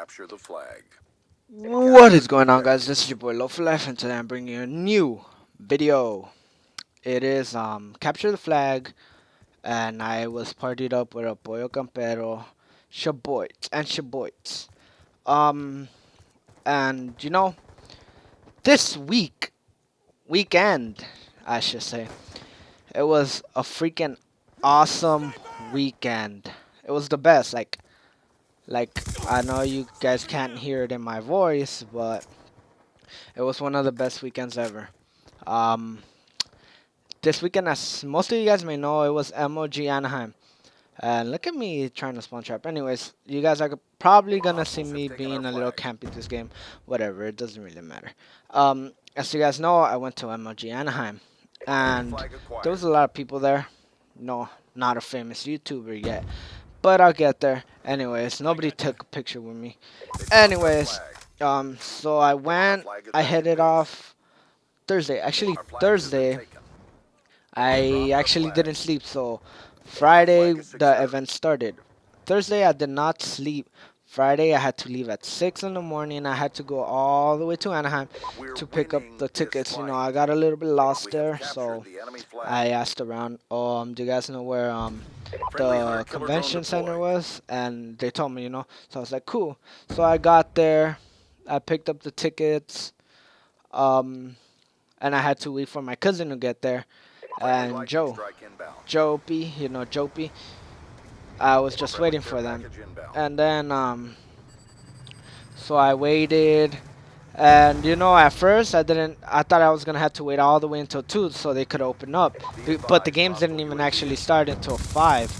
Capture the flag. What is going on, guys? This is your boy Low for Life, and today I'm bringing you a new video. It is capture the flag, and I was partied up with a Pollo Campero, Shaboits and Shaboits. Um, and this weekend, I should say, it was a freaking awesome weekend. It was the best. Like I know you guys can't hear it in my voice, but it was one of the best weekends ever. Um, this weekend, as most of you guys may know, it was MLG Anaheim. And look at me trying to spawn trap. Anyways, you guys are probably gonna see Hostiles have me taken our being a little flag. campy this game. Whatever, it doesn't really matter. As you guys know, I went to MLG Anaheim, Enemy and flag there was acquired. a lot of people there. No, not a famous YouTuber yet, but I'll get there. Anyways, nobody took a picture with me. They've lost our Anyways, flag. so I Our went. flag has I been headed defaced. off Thursday. Actually, Our flag has been Thursday taken. They've I dropped our actually flag. didn't sleep, so Our Friday flag is the secured. event started. Thursday I did not sleep. Friday I had to leave at 6 in the morning. I had to go all the way to Anaheim We're to pick up winning the this tickets. fight. I got a little bit lost We have there, captured so the enemy I flag. asked around. Do you guys know where Friendly the hunter-killer drone convention center deployed. was? And they told me. So I was like, cool. So I got there. I picked up the tickets. Um, and I had to wait for my cousin to get there, Friendly and lightning Joe. strike inbound. Jopey. I was just Friendly waiting care for them, package inbound. and then so I waited, and at first I didn't. I thought I was gonna have to wait all the way until 2 so they could open up, Be but the advised, games hostile didn't even UAV actually is start inbound. until 5.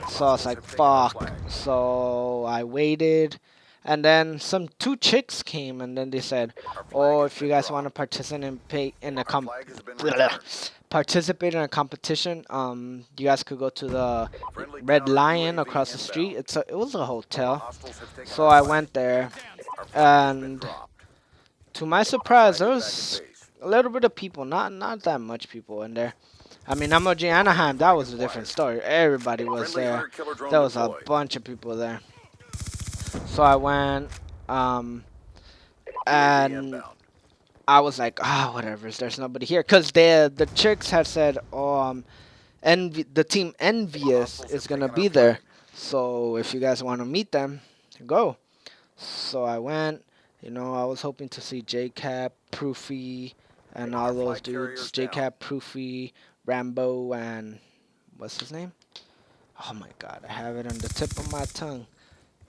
So I was Hostiles like, have taken our fuck. flag. So I waited, and then some two chicks came, and then they said, Our flag "Oh, has if you been guys want to dropped. participate in a Our flag has been returned. participate in a competition, you guys could go to the Friendly Red counter Lion UAV across the street. inbound. It was a hotel, Hostiles have taken so our I flag. went there, Our flag has been and dropped. to my Our surprise, flag there is back in was base. a little bit of people, not that much people in there. I mean, MLG Enemy Anaheim, that flag was a different acquired. story. Everybody was Friendly there. hunter-killer drone There was a deployed. bunch of people there. So I went, um, UAV and inbound. I was like, whatever. There's nobody here, cause the chicks had said, the team Envious Hostiles is have gonna taken our be there. flag. So if you guys want to meet them, go. So I went. I was hoping to see JCap, Proofy, and all Our those flag dudes. carriers down. JCap, Proofy, Rambo, and what's his name? Oh my God, I have it on the tip of my tongue.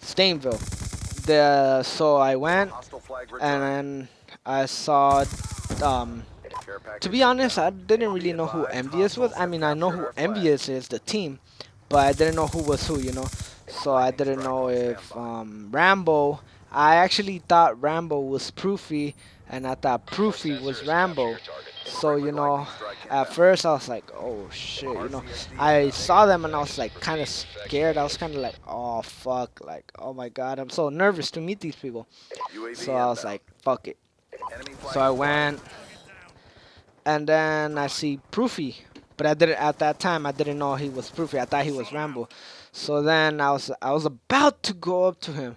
Stainville. So I went, Hostile flag and returned. then I saw. Um, Care to package be honest, I inbound. didn't Be really know who advised, Envious was. hostiles I have mean, I know captured who our flag. Envious is, the team, but I didn't know who was who. So I Lightning didn't strike know on if standby. Rambo. I actually thought Rambo was Proofy, and I thought Proofy was Rambo. So Friendly lightning strike at inbound. first I was like, oh shit. RCXD I inbound. saw them and I was like kind of scared. I was kind of like, oh fuck, like oh my god, I'm so nervous to meet these people. So UAV I was inbound. like, fuck it. Enemy So flag I acquired. went, and then I see Proofy, but I didn't at that time. I didn't know he was Proofy. I thought he was Rambo. So then I was about to go up to him,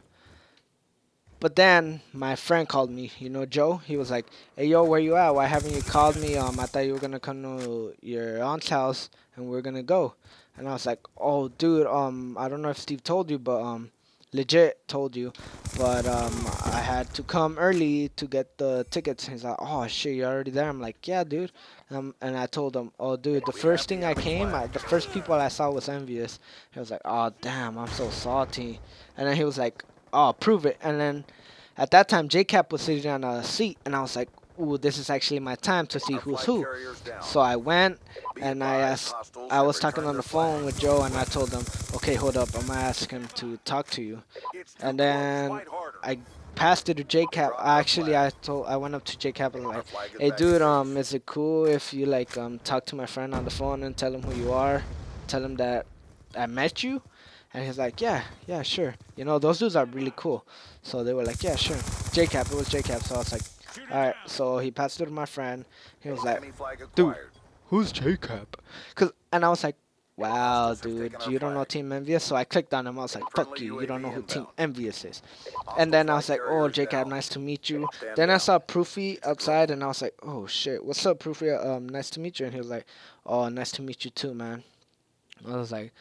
but then my friend called me. Joe. He was like, "Hey yo, where you at? Why haven't you called me? I thought you were gonna come to your aunt's house and we are gonna go." And I was like, "Oh, dude. I don't know if Steve told you, but legit told you, but I had to come early to get the tickets." He's like, "Oh shit, you're already there?" I'm like, "Yeah, dude." And I told him, "Oh, dude, the We have first the thing I enemy came, flag. the first people I saw was Envious." He was like, "Oh, damn, I'm so salty." And then he was like, "Oh, prove it." And then at that time, JCap was sitting on a seat, and I was like, "Ooh, this is actually my time to see Our who's flag who." carriers down. So I went, Be and I advised, asked. hostiles I have was talking returned on their the phone flag. with Joe, and I told him, "Okay, hold up, I'm gonna ask him to talk to you." It's too And close. then Fight harder. I passed it to They've JCap. dropped our Actually, flag. I went up to JCap and was Our like, flag is "Hey, back in dude, base. is it cool if you like talk to my friend on the phone and tell him who you are, tell him that I met you?" And he's like, "Yeah, yeah, sure." Those dudes are really cool. So they were like, "Yeah, sure." JCap, it was JCap. So I was like, "All right." So he passed it to my friend. He was like, Enemy flag "Dude, acquired. who's JCap?" And I was like, wow, dude, you don't know Team Envious? So I clicked on him. I was like, fuck you, you don't know who Team Envious is. And then I was like, oh, Jacob, nice to meet you. Then I saw Proofy outside, and I was like, oh, shit, what's up, Proofy? Nice to meet you. And he was like, oh, nice to meet you too, man. I was like,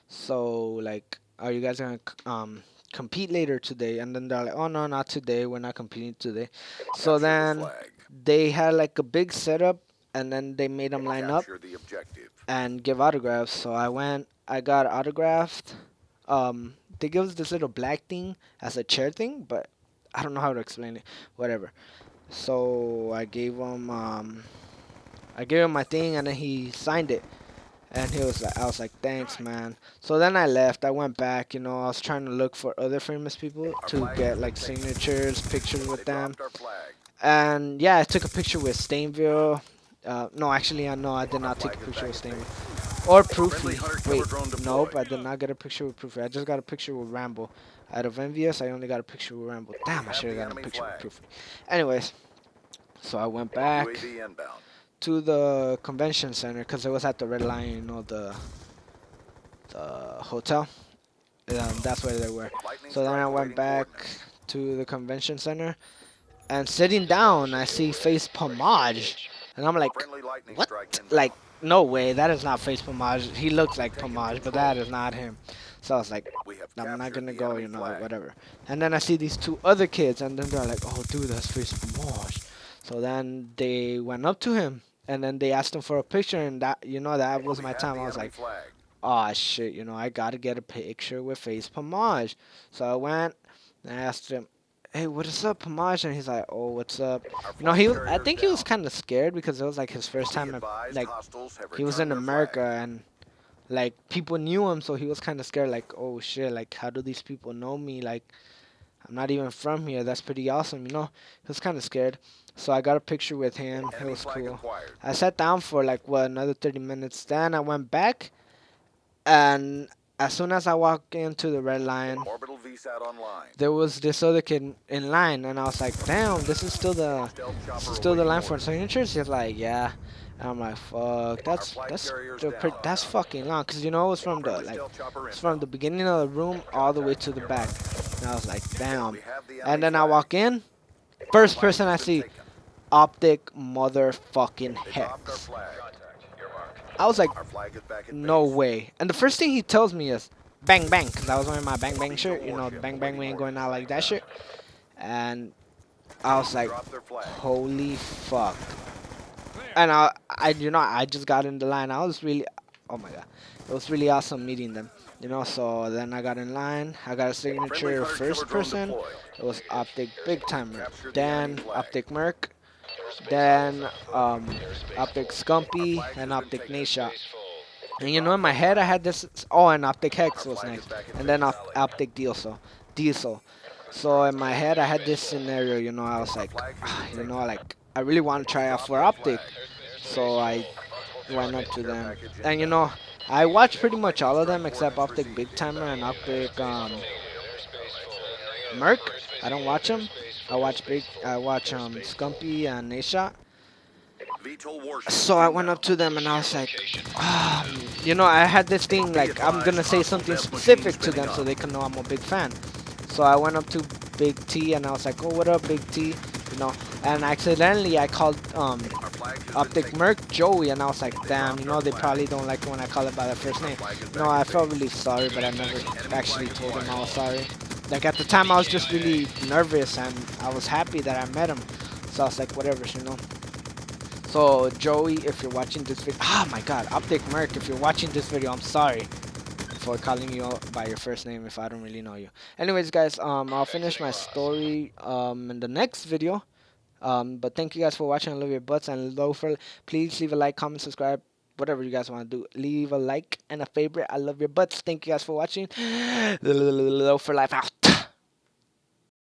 so, like, are you guys going to compete later today? And then they're like, oh, no, not today. We're not competing today. So then they had, like, a big setup, and then they made them line up and give autographs. So I went, I got autographed. They give us this little black thing as a chair thing, but I don't know how to explain it. Whatever. So I gave him my thing, and then he signed it. And he was like, I was like, thanks, man. So then I left. I went back. You know, I was trying to look for other famous people to get like signatures, pictures with them. And yeah, I took a picture with Stainville. No, actually, no, I did not take a picture with Stainville. Or Proofy. Wait, nope, I did not get a picture with Proofy. I just got a picture with Rambo. Out of Envious, I only got a picture with Rambo. Damn, I should have gotten a picture with Proofy. Anyways, so I went back to the convention center because it was at the Red Lion, you know, the hotel. That's where they were. So then I went back to the convention center, and sitting down, I see Face Pomage, and I'm like, what? Like, no way, that is not Face Pomage. He looks like Pomage, but that is not him. So I was like, I'm not gonna go, you know, whatever. And then I see these two other kids, and then they're like, oh, dude, that's Face Pomage. So then they went up to him, and then they asked him for a picture, and that, you know, that was my time. I was like, oh shit, you know, I gotta get a picture with Face Pomage. So I went and I asked him, hey, what is up, Pomage? And he's like, oh, what's up? You know, I think he was kind of scared because it was like his first time, like, he was in America, and like people knew him, so he was kind of scared, like, oh shit, like, how do these people know me? Like, I'm not even from here. That's pretty awesome, you know. He was kind of scared. So I got a picture with him. It was cool. I sat down for like, what, another 30 minutes. Then I went back, and as soon as I walked into the Red Lion, there was this other kid in line, and I was like, damn, this is still the line for signatures? He's like, yeah. And I'm like, fuck, that's fucking long, cause you know it was from the beginning of the room all the way to the back. And I was like, damn. And then I walk in, first person I see, Optic motherfucking Hex. I was like, no way. And the first thing he tells me is, bang bang, because I was wearing my bang bang shirt. You know, bang bang, we ain't going out like that shit. And I was like, holy fuck. And I just got in the line. I was really, oh my god. It was really awesome meeting them. You know, so then I got in line. I got a signature first person. It was Optic Big Timer. Then Optic Merc. Then Optic Scumpy and Optic Nashot. And you know, in my head I had this. Oh, and Optic Hex was next, and then Optic Diesel. So in my head I had this scenario. You know, I was like, you know, like I really want to try out for Optic. So I went up to them, and you know, I watched pretty much all of them except Optic Big Timer and Optic Merc. I don't watch them. I watch Scumpy and Nashot. So I went up to them and I was like, you know, I had this thing like I'm gonna say something specific to them so they can know I'm a big fan. So I went up to Big T and I was like, oh, what up, Big T? You know, and accidentally I called Optic Merc Joey, and I was like, damn, you know, they probably don't like when I call it by their first name. No, I felt really sorry, but I never actually told them I was sorry. Like at the time I was just really nervous, and I was happy that I met him. So I was like, whatever, you know. So Joey, if you're watching this video, oh my god, Optic Merc, if you're watching this video, I'm sorry for calling you by your first name if I don't really know you. Anyways, guys, I'll finish my story in the next video. But thank you guys for watching. I love your butts. And Loafer, please leave a like, comment, subscribe, whatever you guys want to do. Leave a like and a favorite. I love your butts. Thank you guys for watching. Loafer Life out.